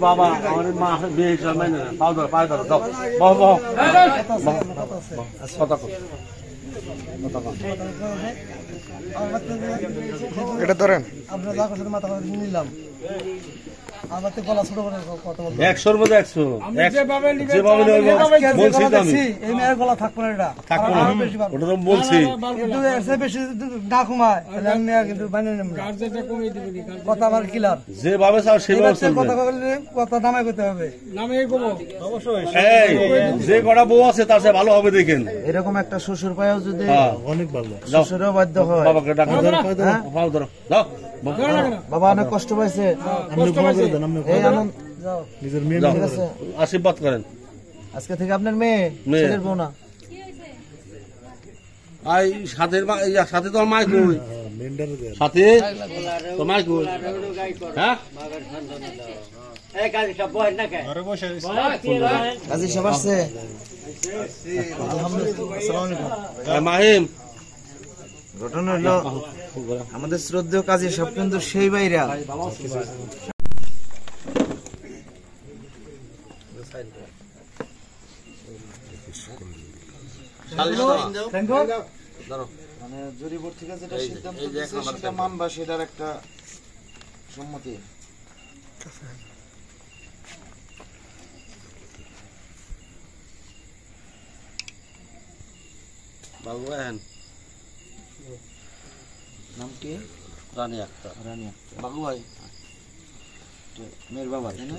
বাবা আমার মা বিয়ে হিসাবে মেনে নেন পাও ধরো পায়ে ধরো যাও বহ বহ কথা কর এটা ধরেন আপনার যা কথা মাথা কথা নিলাম আমার তো গলা ছোট করে কথা বলবো 100 মধ্যে 100 যেভাবে বলছি তো আমি এই মেয়ের গলা থাকবে না এটা থাকবো না ওটা তো বলছি কিন্তু এর বেশি না কমায় তাহলে আমি কিন্তু বানিয়ে নেব কথা আমার ক্লিয়ার যেভাবে চাও সেভাবে চলবে কথা বললে কথা নামে করতে হবে নামে করব অবশ্যই এই যে কটা বউ আছে তার চেয়ে ভালো হবে দেখেন এরকম একটা শ্বশুর পায়ও যদি অনেক ভালো শ্বশুরও বাধ্য হয় বাবাকে ডাকো পাও ধরো যাও বাবা অনেক কষ্ট পাইছে এই আনন্দ নিজের ঠিক আছে আশীর্বাদ করেন আজকে থেকে আপনার মেয়ে ছেলের বউ না আই সাথে তো মাই কই সাথে তো মাই কই হ্যাঁ কাজী সব আসছে মাহিম ঘটনা হলো আমাদের শ্রদ্ধেয় কাজী সব কিন্তু সেই বাইরা মানে জরিপুর থেকে যেটা সিদ্ধান্ত দিয়েছে সেটা মানবা সেটার একটা সম্মতি বাবু নাম কি রানী আক্তার রানী আক্তার বাবু ভাই মেয়ের বাবা তাই না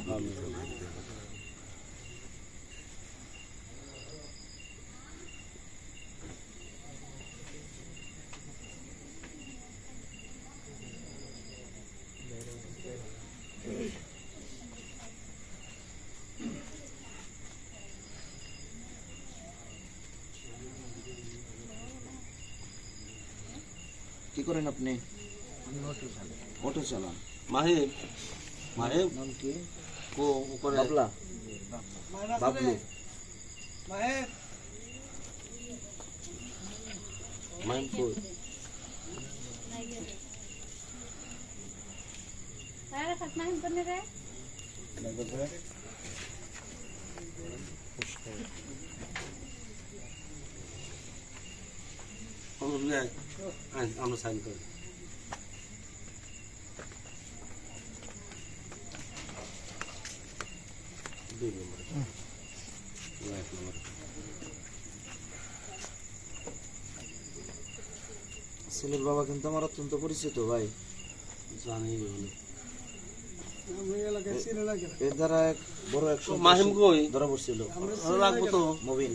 কি করেন আপনি অটো চালান মাহিম মাহিম নাম কি কো করে বাবলা বাবলু মাহিম কই আমরা সাইন করি ছেলের বাবা কিন্তু আমার অত্যন্ত পরিচিত ভাই জানি এর দ্বারা এক বড় এক মাহিম কই ধরা পড়ছিল লাগবো তো মবিন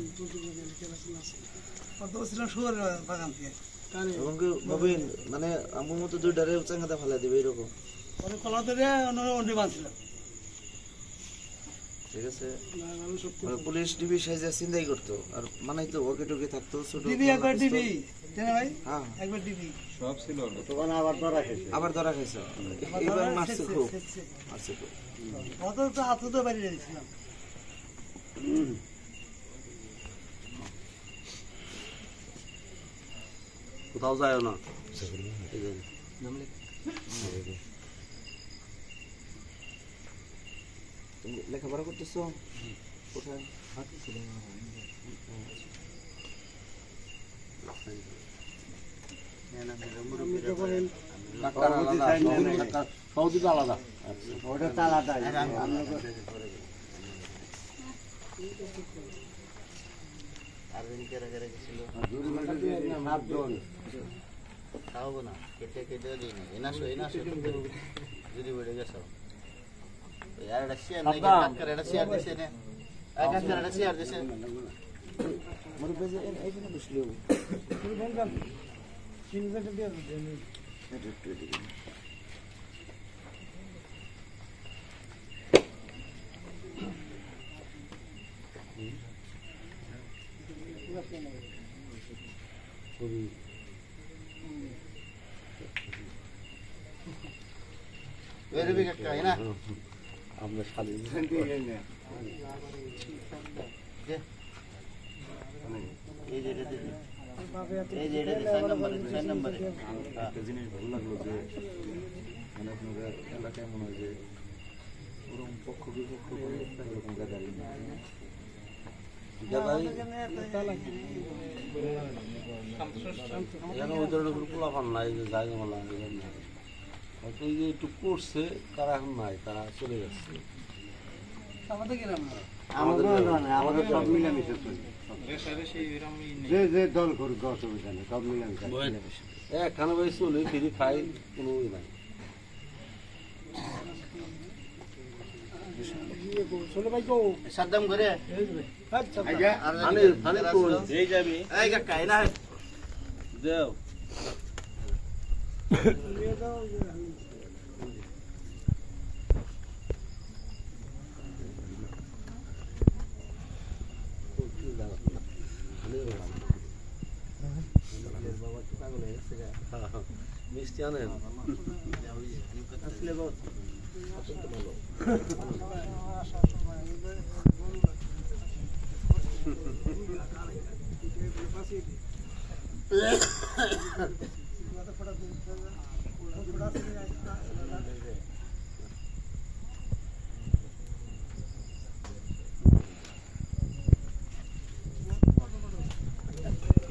বাগান থেকে এবং কি মবিন মানে আমার মতো দুইটারে চাঙ্গাতে ফেলা দিবে এরকম ঠিক আছে পুলিশ ডিবি সাইজে চিন্তাই করতো আর মানে তো ওকে টোকে থাকতো ছোট আবার ধরা খাইছে এবার মারছে খুব মারছে খুব কোথাও যায় না তুমি লেখাপড়া করতেছো কোথায় সৌদি তো আলাদা ওটা তো আলাদা খাওয়াবো না কেটে কেটে দিই না এনাশো এনাশো যদি বেড়ে গেছো यार रशिया नहीं कर रशिया देशे ने आका कर रशिया देशे मोर बेजे এই জন্য বসলো তুই বলগাম 3000 টাকা দিয়ে দেন वेरी बिग का है ना আমরা শালি এই যে এটা 6 নম্বরে একটা জিনিস ভালো লাগলো যে মানে আপনাদের এলাকায় মনে হয় যে এখানে ওই ধরনের কোনো পোলাপান নাই যে জায়গা মালা হয়তো এই যে একটু করছে তারা এখন নাই, তারা চলে যাচ্ছে। আমাদের সব মিলামিশে চলি, যে দল করুক অসুবিধা নেই, সব মিলামিশে একখানে ভাই চলে ফিরি খাই, কোনো ই নাই। সাদ্দাম করে যাবি দেও মিষ্টি আনেন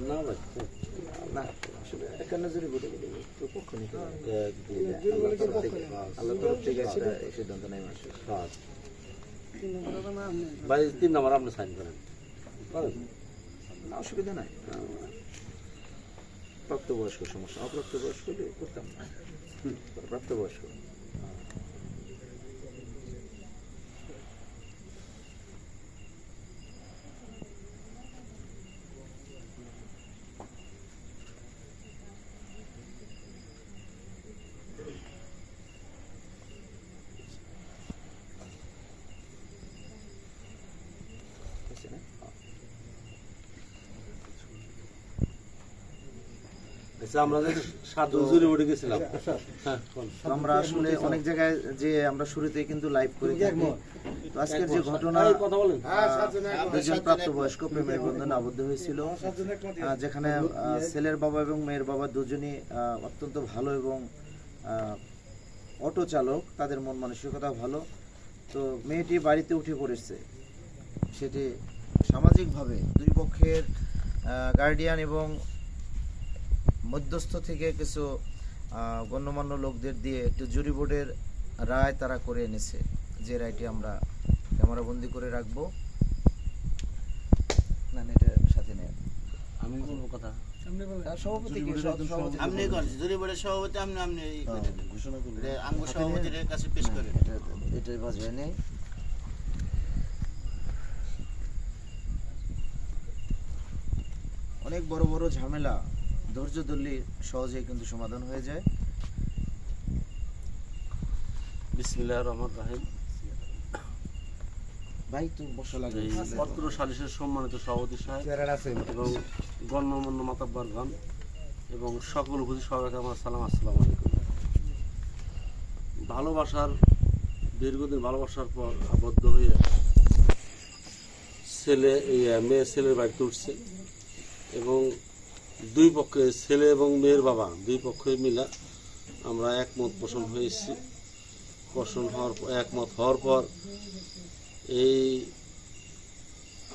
না ভাই না এখানে যদি বলে গেলে তো পক্ষ নিতে আল্লাহ তরফ থেকে একটা সিদ্ধান্ত নেই মাসে ভাই 3 নম্বর আপনি সাইন করেন, অসুবিধা নাই। প্রাপ্তবয়স্ক সমস্যা, অপ্রাপ্তবয়স্ক হলে করতাম না, প্রাপ্তবয়স্ক আমরা যে 7 জন জুড়ে উঠে গেছিলাম। আমরা আসলে অনেক জায়গায় যে আমরা শুরুতেই কিন্তু লাইভ করে থাকি। তো আজকের যে ঘটনা, কথা বলেন, দুজন প্রাপ্তবয়স্ক প্রেমের বন্ধনে আবদ্ধ হয়েছিল, যেখানে ছেলের বাবা এবং মেয়ের বাবা দুজনই অত্যন্ত ভালো এবং অটো চালক, তাদের মন মানসিকতা ভালো। তো মেয়েটি বাড়িতে উঠে পড়েছে, সেটি সামাজিকভাবে দুই পক্ষের গার্ডিয়ান এবং মধ্যস্থ থেকে কিছু গণ্যমান্য লোকদের দিয়ে একটু জুরি বোর্ডের রায় তারা করে এনেছে, যে রায়টি আমরা ক্যামেরাবন্দি করে রাখবো। না এটা সাথে নেই, আমি বলবো কথা, সভাপতি আপনি করেন জুরি বোর্ডের সভাপতি, আপনি ঘোষণা করলেন, আঙ্গ সভাপতির কাছে পেশ করেন। এটাই বাজায় নেই। অনেক বড় বড় ঝামেলা ধৈর্য ধরলে সহজেই কিন্তু সমাধান হয়ে যায়। বিসমিল্লাহির রহমানির রহিম। ভাই তো বসা লাগে। পত্র সালিশের সম্মানিত সভাপতি সাহেব এবং গণ্যমান্য মাতাব্বরগণ এবং সকল উপস্থিত সবাইকে আমার সালাম, আসসালামু আলাইকুম। ভালোবাসার দীর্ঘদিন ভালোবাসার পর আবদ্ধ হয়ে মেয়ে ছেলের বাড়িতে উঠছে এবং দুই পক্ষে ছেলে এবং মেয়ের বাবা দুই পক্ষে মিলা আমরা একমত পোষণ হয়েছি। একমত হওয়ার পর এই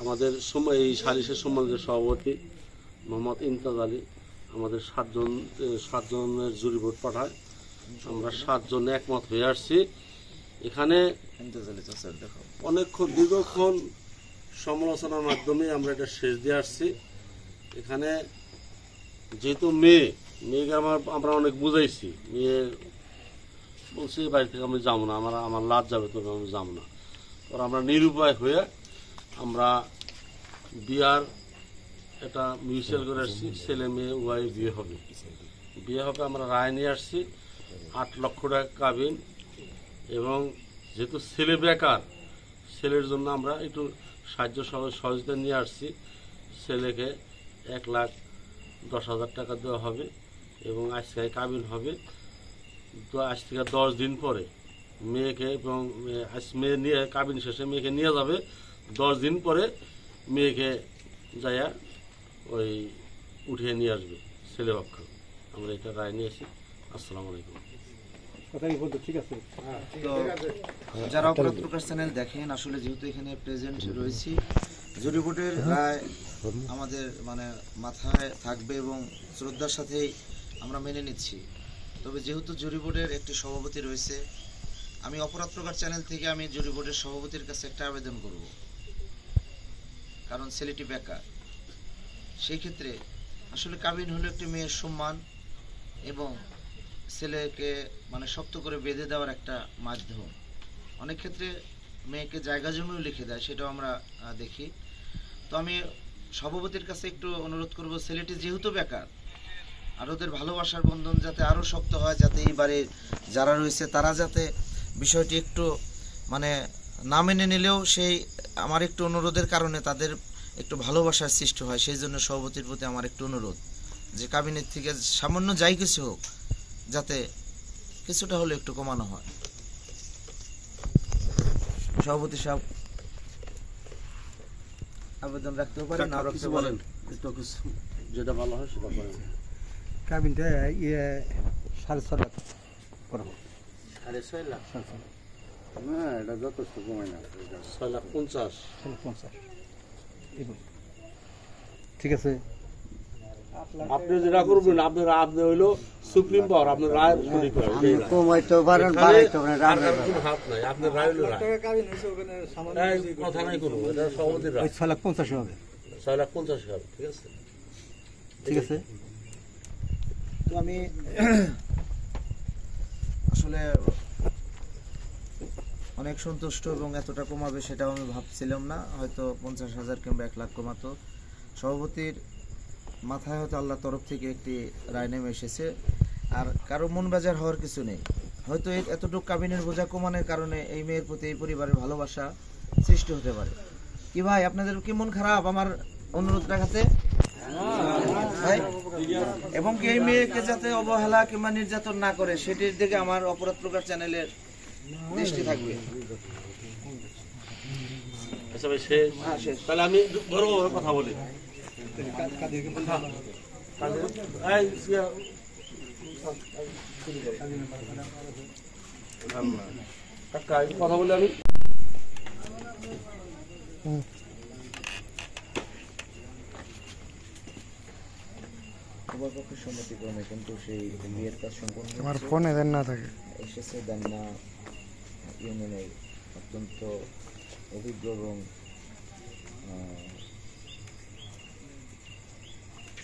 আমাদের এই সালিশের সম্মানিত সভাপতি মোহাম্মদ ইমতাজ আলী আমাদের 7 জনের জুরি বোর্ড পাঠায়। আমরা 7 জন একমত হয়ে আসছি। এখানে অনেকক্ষণ দীর্ঘক্ষণ সমালোচনার মাধ্যমে আমরা এটা শেষ দিয়ে আসছি। এখানে যেহেতু মেয়েকে আমরা অনেক বুঝাইছি, মেয়ে বলছি বাড়ি থেকে আমি যাবো না, আমার লাজ যাবে, তবে আমি যাবো না। আর আমরা নিরুপায় হয়ে আমরা বিয়ার এটা মিউচুয়াল করে আসছি, ছেলে মেয়ে উভয় বিয়ে হবে। আমরা রায় নিয়ে আসছি 8 লক্ষ টাকা কাবিন, এবং যেহেতু ছেলে বেকার, ছেলের জন্য আমরা একটু সাহায্য সহযোগিতা নিয়ে আসছি। ছেলেকে 1,10,000 টাকা দেওয়া হবে এবং আজকে কাবিন হবে। তো আজ থেকে 10 দিন পরে মেয়েকে, এবং মেয়ে নিয়ে কাবিন শেষে মেয়েকে নিয়ে যাবে। 10 দিন পরে মেয়েকে যাইয়া ওই উঠিয়ে নিয়ে আসবে ছেলে পক্ষ। আমরা এটা রায় নিয়েছি। আসসালামু আলাইকুম। তো যারা অপরাধ প্রকাশ চ্যানেল দেখেন, আসলে যেহেতু এখানে প্রেজেন্ট রয়েছি, জুরি বোর্ডের রায় আমাদের মানে মাথায় থাকবে এবং শ্রদ্ধার সাথেই আমরা মেনে নিচ্ছি। তবে যেহেতু জুরি বোর্ডের একটি সভাপতি রয়েছে, আমি অপরাধ প্রকার চ্যানেল থেকে আমি জুরি বোর্ডের সভাপতির কাছে একটা আবেদন করব, কারণ ছেলেটি বেকার। সেই ক্ষেত্রে আসলে কাবিন হলো একটি মেয়ের সম্মান এবং ছেলেকে মানে শক্ত করে বেঁধে দেওয়ার একটা মাধ্যম। অনেক ক্ষেত্রে মেয়েকে জায়গা জমিও লিখে দেয়, সেটাও আমরা দেখি। তো আমি সভাপতির কাছে একটু অনুরোধ করব, ছেলেটি যেহেতু বেকার, আর ওদের ভালোবাসার বন্ধন যাতে আরও শক্ত হয়, যাতে এই বাড়ির যারা রয়েছে তারা যাতে বিষয়টি একটু মানে না মেনে নিলেও সেই আমার একটু অনুরোধের কারণে তাদের একটু ভালোবাসার সৃষ্টি হয়। সেই জন্য সভাপতির প্রতি আমার একটু অনুরোধ যে কাবিনের থেকে সামান্য যাই কিছু হোক যাতে কিছুটা হলে একটু কমানো হয়। সভাপতি সাহেব আবেদন রাখতেও পারেন, না রাখতে বলেন, একটু কিছু যেটা ভালো হয় সেটা করেন। কাবিনটা 6.5 লাখ করো। 6.5 লাখ। না এটা যথেষ্ট কমায় না। 6,50,000। 50 ঠিক আছে। আপনি যেটা করবেন, আপনি হইলো সুপ্রিম পাওয়ার, আপনার রায় সঠিক হয়। কমাইতে পারেন, বাড়াইতে পারেন, আর কারোর কোনো হাত নাই, আপনার রায় হইলো রায়। এই কথা নাই কোনো, এটা সভাপতির রায়। 6.50 লাখ হবে। 6,50,000, ঠিক আছে? ঠিক আছে। তো আমি আসলে অনেক সন্তুষ্ট এবং এতটা কমাবে সেটাও আমি ভাবছিলাম না। হয়তো 50,000 কিংবা 1 লাখ কমাতো। সভাপতির মাথায় হয়তো আল্লাহর তরফ থেকে একটি রায় নেমে এসেছে, আর কারো মন বেজার হওয়ার কিছু নেই। হয়তো এতটুকু কাবিনের বোঝা কমানোর কারণে এই মেয়ের প্রতি এই পরিবারের ভালোবাসা সৃষ্টি হতে পারে। কি ভাই, আপনাদের কি মন খারাপ আমার অনুরোধ রাখাতে? ভাই, এবং কি এই মেয়েকে যাতে অবহেলা কিংবা নির্যাতন না করে সেটির দিকে আমার অপরাধ প্রকার চ্যানেলের দৃষ্টি থাকবে। আচ্ছা ভাই, শেষ? তাহলে আমি ঘরোয়া কথা বলি। কথা বলি আমি। সবার পক্ষে সম্মতিক্রমে কিন্তু সেই বিয়ের কাজ সম্পন্ন তোমার ফোনে দেন না থাকে। এসেছে দান্না ইউনিয়নের অত্যন্ত অভিজ্ঞ এবং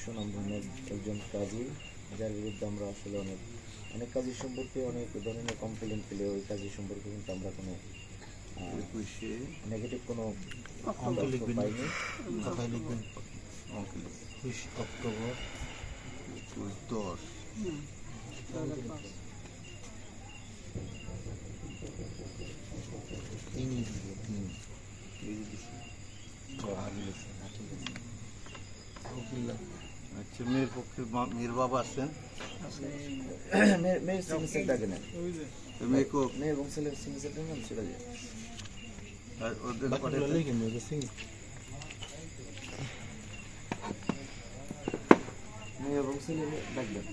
সুনামধন্য একজন কাজী, যার বিরুদ্ধে আমরা আসলে অনেক কাজী সম্পর্কে অনেক ধরনের কমপ্লেন পেলে ওই কাজী সম্পর্কে কিন্তু আমরা কোনো নেগেটিভ কোনো পাইনি। কথায় লিখবেন 21 অক্টোবর 10। আচ্ছা, মেয়ের পক্ষে মেয়ের বাবা আসছেন? মেয়ের সিগনেচার লাগে না, মেয়েকে মেয়ে এবং ছেলের সিগনেচার নাম চলে যায়। আর ওদের মেয়ে এবং ছেলে ডাকবেন।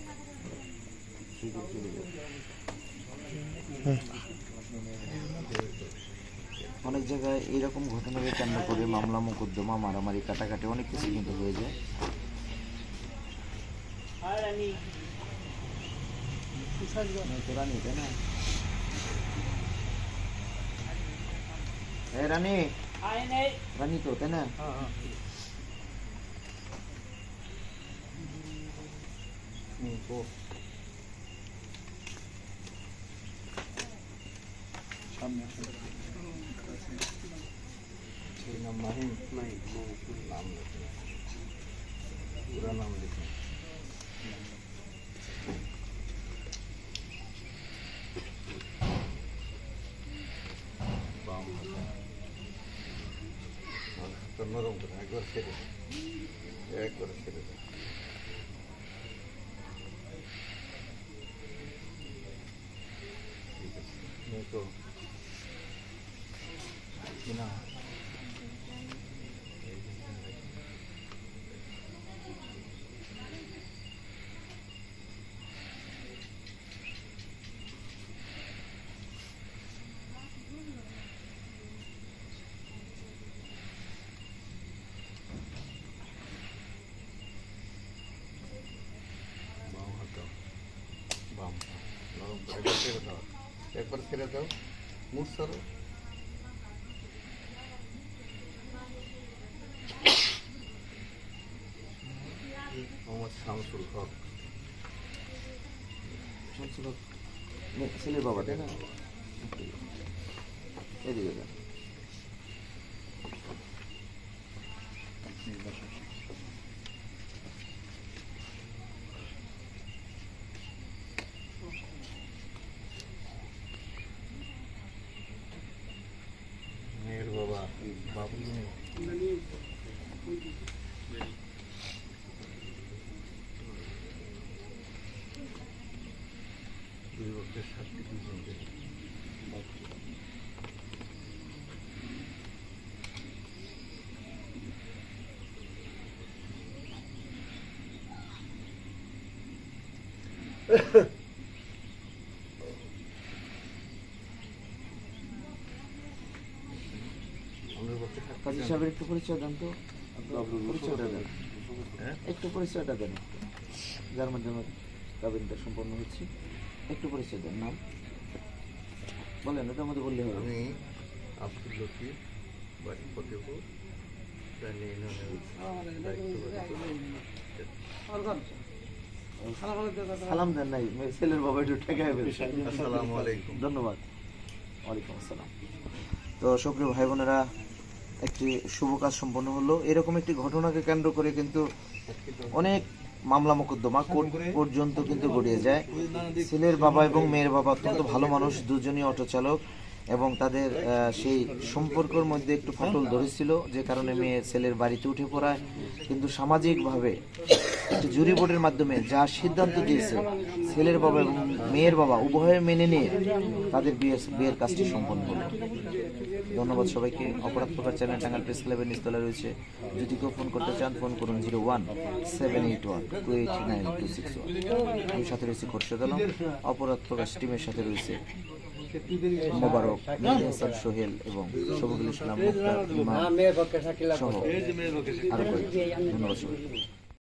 অনেক জায়গায় এইরকম ঘটনাকে কেন্দ্র করে মামলা মোকদ্দমা মারামারি কাটাকাটি অনেক কিছু কিন্তু হয়ে যায়। রানী, তাই না? রানী রানী তো, তাই না? নরম করে একবার ছেড়ে একবার ছেড়ে তো না এটা ছেড়ে দাও, একবার ছেড়ে দাও, মুখ ছাড়ো। মোহাম্মদ শামসুল হক। ছেলের বাবা তাই না? এদিকে যান। মেয়ের বাবা বাবুল নেই। দুই বছরের সাথে দুজনকে কাজী সাহেবের একটু পরিচয় দেন তো, পরিচয়টা দেন, একটু পরিচয়টা দেন, যার মাধ্যমে কাবিনটা সম্পন্ন হচ্ছে, একটু পরিচয় দেন, নাম বলেন, ওটার মধ্যে বললে হবে। আমি আব্দুল লতিফ, বাড়ি ফতেপুর, রানী ইউনিয়নের সালাম দেন নাই, ছেলের বাবা একটু ঠেকায় ফেলছে। আসসালামু আলাইকুম। ধন্যবাদ। ওয়ালাইকুম আসসালাম। তো সুপ্রিয় ভাই বোনেরা, একটি শুভ কাজ সম্পন্ন হলো। এরকম একটি ঘটনাকে কেন্দ্র করে কিন্তু অনেক মামলা মোকদ্দমা কোর্ট পর্যন্ত কিন্তু গড়িয়ে যায়। ছেলের বাবা এবং মেয়ের বাবা অত্যন্ত ভালো মানুষ, দুজনই অটো চালক, এবং তাদের সেই সম্পর্কের মধ্যে একটু ফাটল ধরেছিল, যে কারণে মেয়ে ছেলের বাড়িতে উঠে পড়ায়। কিন্তু সামাজিকভাবে একটি জুরি বোর্ডের মাধ্যমে যা সিদ্ধান্ত দিয়েছে, ছেলের বাবা এবং মেয়ের বাবা উভয়ে মেনে নিয়ে তাদের বিয়ের কাজটি সম্পন্ন হলো। ধন্যবাদ সবাইকে। অপরাধ প্রকার চ্যানেল টাঙ্গাইল প্রেস ক্লাবের নিচতলায় রয়েছে। যদি কেউ ফোন করতে চান, ফোন করুন 01-781-289-261। আমি সাথে রয়েছে খোরশেদ আলম। অপরাধ প্রকাশ টিমের সাথে রয়েছে মোবারক, মেহেদী হাসান, সোহেল এবং শফিকুল ইসলাম মুক্তার, ইমাম সহ আরো কয়েকজন। ধন্যবাদ সবাইকে।